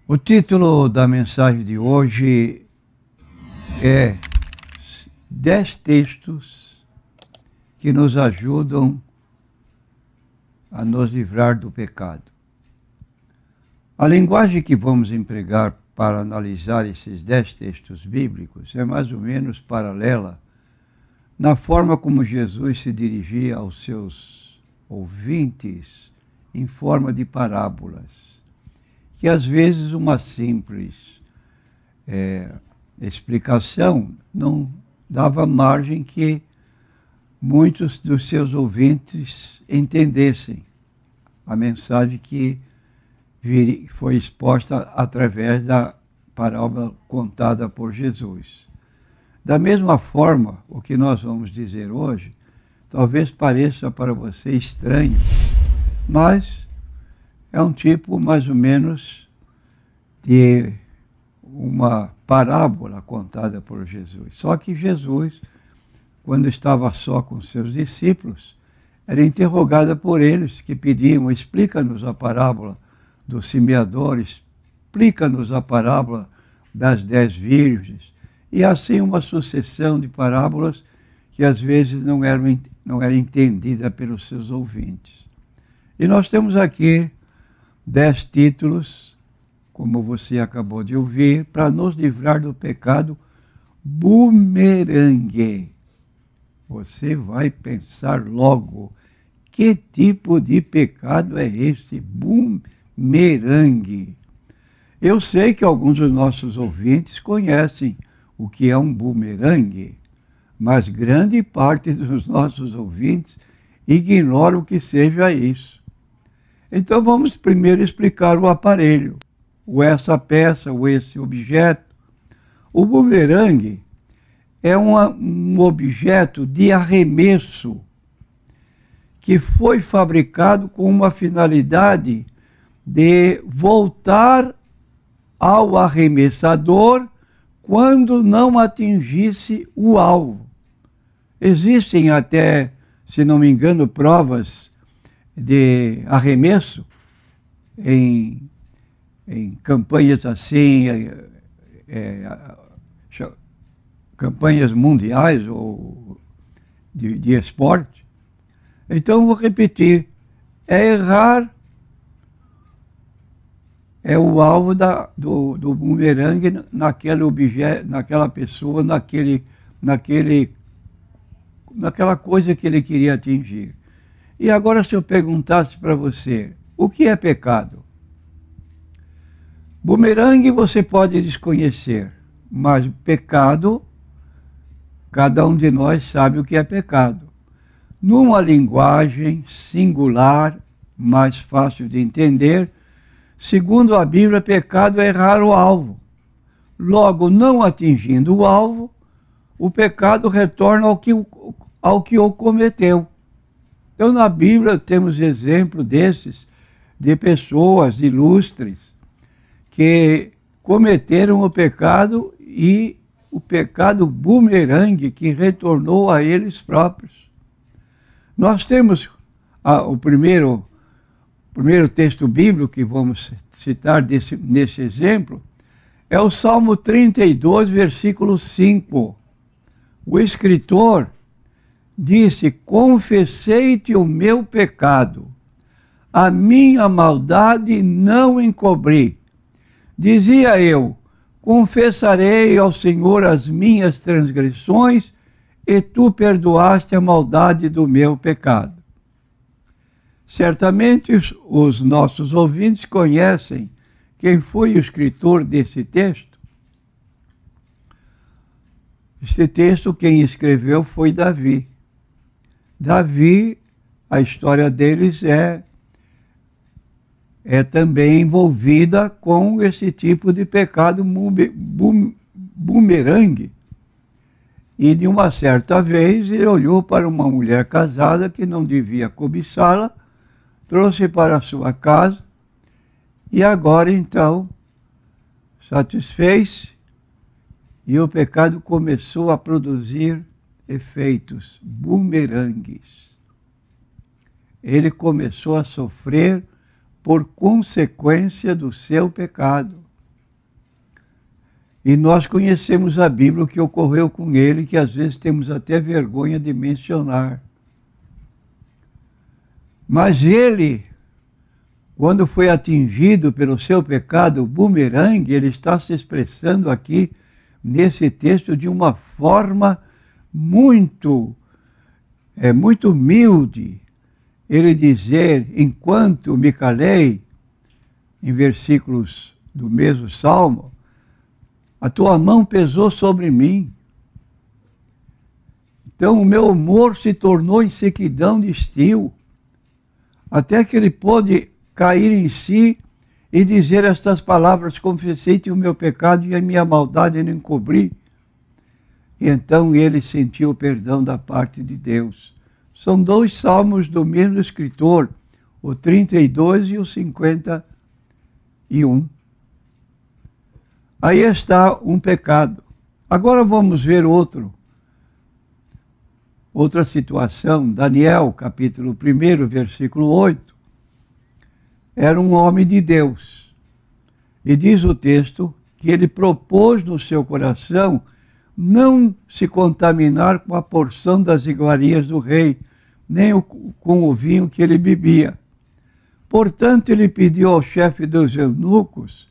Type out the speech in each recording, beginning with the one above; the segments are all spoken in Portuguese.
O título da mensagem de hoje é 10 textos que nos ajudam a nos livrar do pecado. A linguagem que vamos empregar para analisar esses 10 textos bíblicos é mais ou menos paralela na forma como Jesus se dirigia aos seus ouvintes em forma de parábolas, que às vezes uma simples explicação não dava margem que muitos dos seus ouvintes entendessem a mensagem que foi exposta através da parábola contada por Jesus. Da mesma forma, o que nós vamos dizer hoje, talvez pareça para você estranho, mas é um tipo mais ou menos de uma parábola contada por Jesus. Só que Jesus, quando estava só com seus discípulos, era interrogada por eles, que pediam: explica-nos a parábola do semeador, explica-nos a parábola das 10 virgens. E assim uma sucessão de parábolas que às vezes não era entendida pelos seus ouvintes. E nós temos aqui 10 títulos, como você acabou de ouvir, para nos livrar do pecado bumerangue. Você vai pensar logo, que tipo de pecado é esse bumerangue? Eu sei que alguns dos nossos ouvintes conhecem o que é um bumerangue, mas grande parte dos nossos ouvintes ignora o que seja isso. Então vamos primeiro explicar o aparelho, ou essa peça, ou esse objeto. O bumerangue é um objeto de arremesso que foi fabricado com uma finalidade de voltar ao arremessador quando não atingisse o alvo. Existem até, se não me engano, provas de arremesso em campanhas assim, campanhas mundiais ou de esporte. Então, vou repetir, errar é o alvo do bumerangue naquele objeto, naquela pessoa, naquela coisa que ele queria atingir. E agora, se eu perguntasse para você, o que é pecado? Bumerangue você pode desconhecer, mas pecado, cada um de nós sabe o que é pecado. Numa linguagem singular, mais fácil de entender, segundo a Bíblia, pecado é errar o alvo. Logo, não atingindo o alvo, o pecado retorna ao que o cometeu. Então, na Bíblia, temos exemplo desses, de pessoas ilustres que cometeram o pecado e o pecado bumerangue que retornou a eles próprios. Nós temos o primeiro texto bíblico que vamos citar nesse exemplo, é o Salmo 32, versículo 5. O escritor disse: confessei-te o meu pecado, a minha maldade não encobri. Dizia eu: confessarei ao Senhor as minhas transgressões, e tu perdoaste a maldade do meu pecado. Certamente os nossos ouvintes conhecem quem foi o escritor desse texto. Este texto, quem escreveu foi Davi. Davi, a história deles é também envolvida com esse tipo de pecado bumerangue. E de uma certa vez ele olhou para uma mulher casada que não devia cobiçá-la, trouxe para a sua casa e agora então satisfez, e o pecado começou a produzir efeitos bumerangues. Ele começou a sofrer por consequência do seu pecado. E nós conhecemos a Bíblia, o que ocorreu com ele, que às vezes temos até vergonha de mencionar. Mas ele, quando foi atingido pelo seu pecado, o bumerangue, ele está se expressando aqui nesse texto de uma forma muito humilde. Ele dizer, enquanto me calei, em versículos do mesmo Salmo, a tua mão pesou sobre mim. Então o meu humor se tornou em sequidão de estio, até que ele pôde cair em si e dizer estas palavras: confessei-te o meu pecado e a minha maldade não encobri. E então ele sentiu o perdão da parte de Deus. São dois salmos do mesmo escritor, o 32 e o 51. Aí está um pecado. Agora vamos ver outra situação. Daniel, capítulo 1, versículo 8. Era um homem de Deus. E diz o texto que ele propôs no seu coração não se contaminar com a porção das iguarias do rei, nem com o vinho que ele bebia. Portanto, ele pediu ao chefe dos eunucos,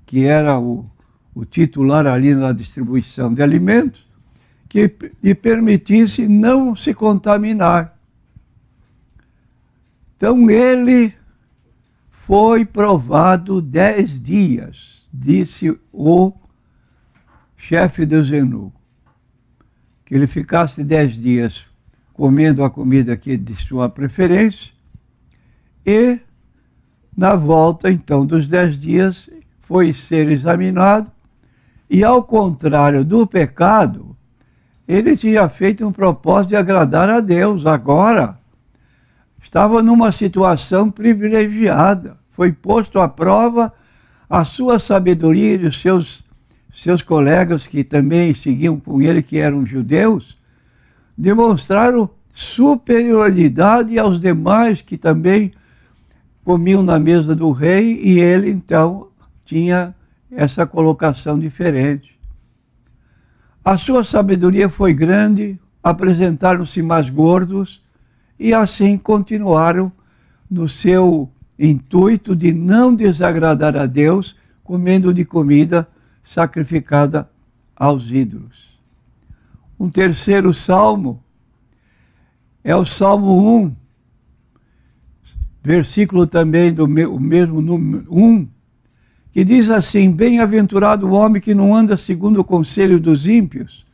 que era o titular ali na distribuição de alimentos, que lhe permitisse não se contaminar. Então ele foi provado 10 dias, disse o chefe dos eunucos, que ele ficasse 10 dias comendo a comida que de sua preferência, e na volta então dos 10 dias foi ser examinado, e ao contrário do pecado, ele tinha feito um propósito de agradar a Deus. Agora estava numa situação privilegiada, foi posto à prova a sua sabedoria e dos seus colegas que também seguiam com ele, que eram judeus, demonstraram superioridade aos demais que também comiam na mesa do rei, e ele então tinha essa colocação diferente. A sua sabedoria foi grande, apresentaram-se mais gordos e assim continuaram no seu intuito de não desagradar a Deus, comendo de comida sacrificada aos ídolos. Um terceiro salmo é o Salmo 1, versículo também do mesmo número 1, que diz assim: bem-aventurado o homem que não anda segundo o conselho dos ímpios,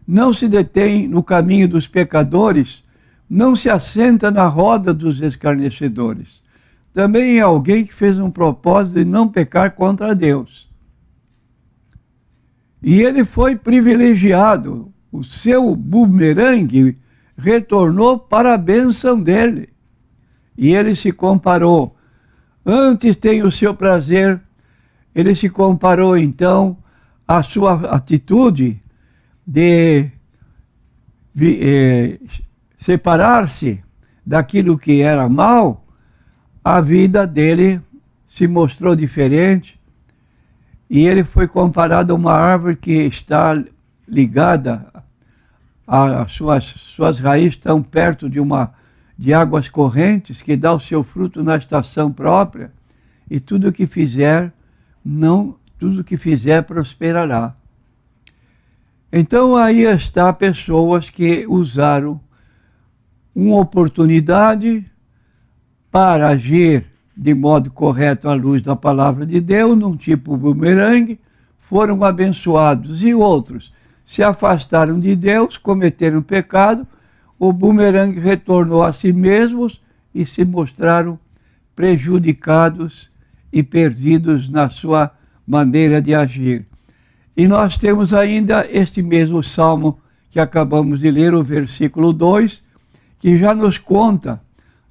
não se detém no caminho dos pecadores, não se assenta na roda dos escarnecedores. Também é alguém que fez um propósito de não pecar contra Deus. E ele foi privilegiado, o seu bumerangue retornou para a bênção dele. E ele se comparou. Antes tem o seu prazer. Ele se comparou, então, à sua atitude de separar-se daquilo que era mal. A vida dele se mostrou diferente. E ele foi comparado a uma árvore que está ligada, as suas raízes estão perto de águas correntes, que dá o seu fruto na estação própria, e tudo que fizer prosperará. Então aí está pessoas que usaram uma oportunidade para agir de modo correto à luz da palavra de Deus, num tipo bumerangue, foram abençoados, e outros se afastaram de Deus, cometeram pecado, o bumerangue retornou a si mesmos e se mostraram prejudicados e perdidos na sua maneira de agir. E nós temos ainda este mesmo salmo que acabamos de ler, o versículo 2, que já nos conta: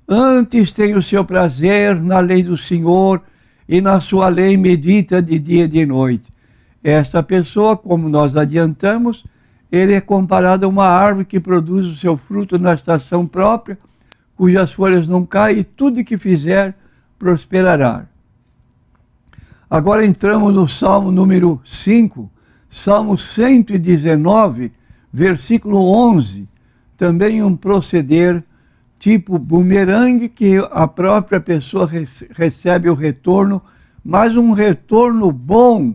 antes tem o seu prazer na lei do Senhor, e na sua lei medita de dia e de noite. Esta pessoa, como nós adiantamos, ele é comparado a uma árvore que produz o seu fruto na estação própria, cujas folhas não caem, e tudo que fizer prosperará. Agora entramos no Salmo número 5, Salmo 119, versículo 11, também um proceder tipo bumerangue, que a própria pessoa recebe o retorno, mas um retorno bom,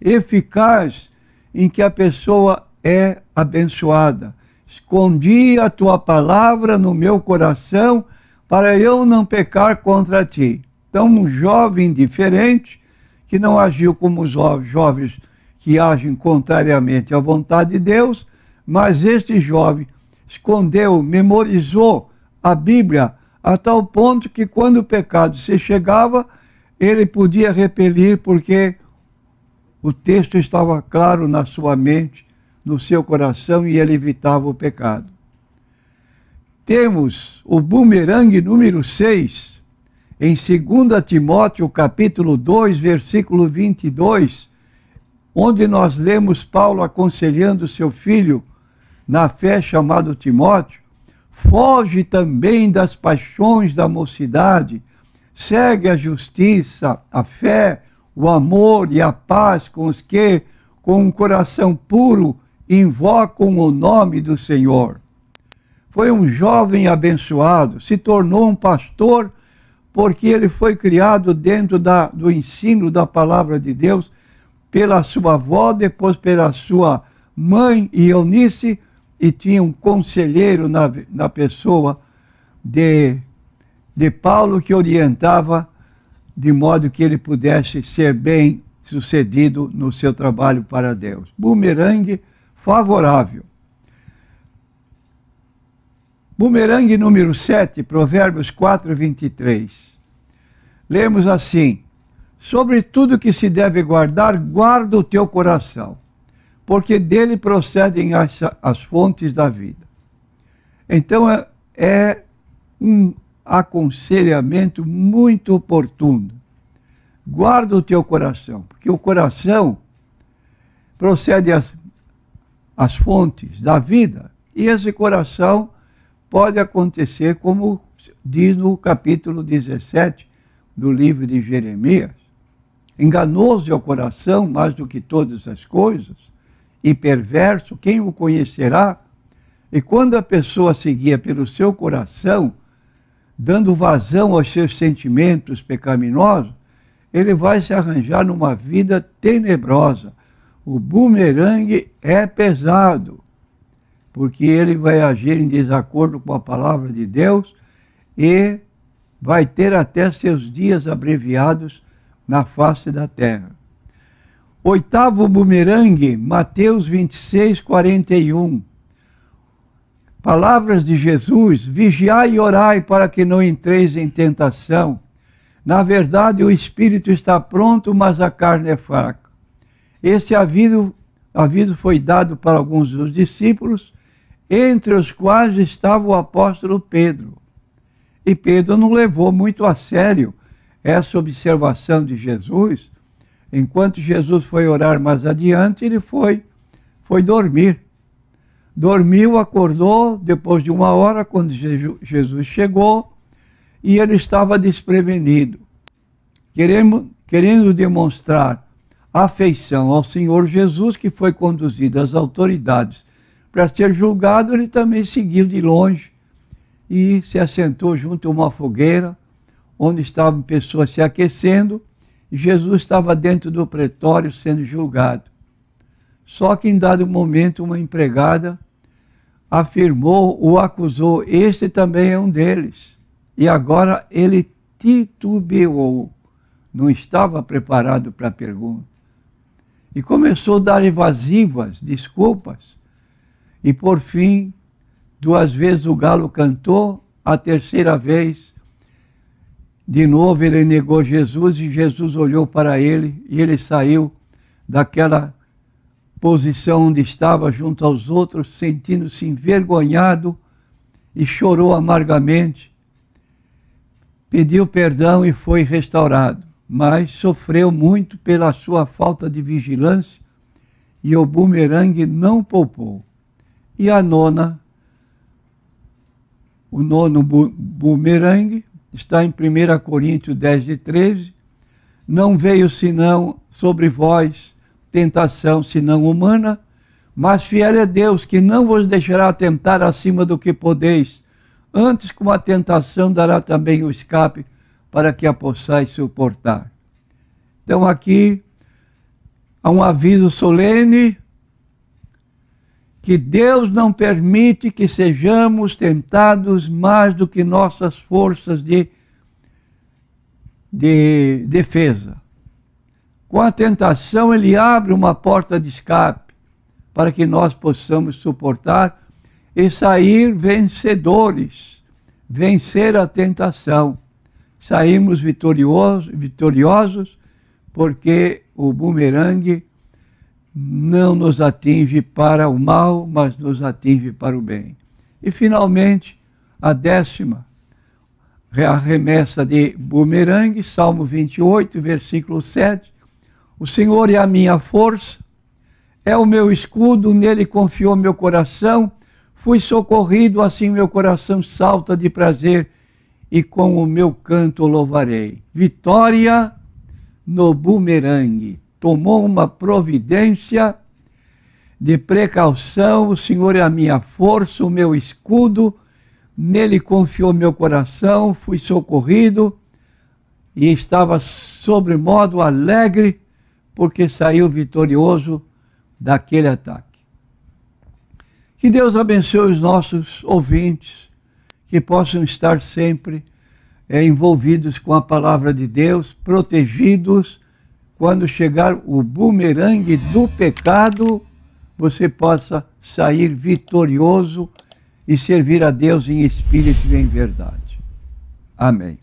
eficaz, em que a pessoa é abençoada. Escondi a tua palavra no meu coração para eu não pecar contra ti. Então, um jovem diferente, que não agiu como os jovens que agem contrariamente à vontade de Deus, mas este jovem escondeu, memorizou a Bíblia a tal ponto que quando o pecado se chegava, ele podia repelir, porque o texto estava claro na sua mente, no seu coração, e ele evitava o pecado. Temos o bumerangue número 6, em 2 Timóteo, capítulo 2, versículo 22, onde nós lemos Paulo aconselhando seu filho na fé, chamado Timóteo: foge também das paixões da mocidade, segue a justiça, a fé, o amor e a paz com os que, com um coração puro, invocam o nome do Senhor. Foi um jovem abençoado, se tornou um pastor, porque ele foi criado dentro do ensino da palavra de Deus, pela sua avó, depois pela sua mãe Eunice, e tinha um conselheiro na pessoa de Paulo, que orientava de modo que ele pudesse ser bem sucedido no seu trabalho para Deus. Bumerangue favorável. Bumerangue número 7, Provérbios 4, 23. Lemos assim: sobre tudo que se deve guardar, guarda o teu coração, porque dele procedem as fontes da vida. Então é um aconselhamento muito oportuno. Guarda o teu coração, porque o coração procede as fontes da vida, e esse coração pode acontecer, como diz no capítulo 17 do livro de Jeremias: enganoso é o coração mais do que todas as coisas, e perverso, quem o conhecerá? E quando a pessoa se guia pelo seu coração, dando vazão aos seus sentimentos pecaminosos, ele vai se arranjar numa vida tenebrosa. O bumerangue é pesado, porque ele vai agir em desacordo com a palavra de Deus e vai ter até seus dias abreviados na face da terra. Oitavo bumerangue, Mateus 26, 41. Palavras de Jesus: vigiai e orai para que não entreis em tentação. Na verdade, o espírito está pronto, mas a carne é fraca. Esse aviso foi dado para alguns dos discípulos, entre os quais estava o apóstolo Pedro. E Pedro não levou muito a sério essa observação de Jesus. Enquanto Jesus foi orar mais adiante, ele foi dormir. Dormiu, acordou depois de 1 hora, quando Jesus chegou, e ele estava desprevenido. Querendo demonstrar afeição ao Senhor Jesus, que foi conduzido às autoridades para ser julgado, ele também seguiu de longe e se assentou junto a uma fogueira, onde estavam pessoas se aquecendo, e Jesus estava dentro do pretório sendo julgado. Só que em dado momento uma empregada o acusou: este também é um deles. E agora ele titubeou, não estava preparado para a pergunta. E começou a dar evasivas desculpas. E por fim, 2 vezes o galo cantou, a terceira vez, de novo ele negou Jesus, e Jesus olhou para ele, e ele saiu daquela posição onde estava junto aos outros, sentindo-se envergonhado, e chorou amargamente, pediu perdão e foi restaurado, mas sofreu muito pela sua falta de vigilância, e o bumerangue não poupou. E o nono bumerangue está em 1 Coríntios 10, 13, não veio senão sobre vós tentação senão humana, mas fiel é Deus, que não vos deixará tentar acima do que podeis. Antes, com a tentação, dará também o escape para que a possais suportar. Então aqui há um aviso solene que Deus não permite que sejamos tentados mais do que nossas forças de defesa. Com a tentação, Ele abre uma porta de escape para que nós possamos suportar e sair vencedores, vencer a tentação. Saímos vitoriosos porque o bumerangue não nos atinge para o mal, mas nos atinge para o bem. E, finalmente, a 10ª, a remessa de bumerangue, Salmo 28, versículo 7. O Senhor é a minha força, é o meu escudo, nele confiou meu coração, fui socorrido, assim meu coração salta de prazer, e com o meu canto louvarei. Vitória no bumerangue. Tomou uma providência de precaução, o Senhor é a minha força, o meu escudo, nele confiou meu coração, fui socorrido e estava sobremodo alegre, porque saiu vitorioso daquele ataque. Que Deus abençoe os nossos ouvintes, que possam estar sempre envolvidos com a palavra de Deus, protegidos. Quando chegar o bumerangue do pecado, você possa sair vitorioso e servir a Deus em espírito e em verdade. Amém.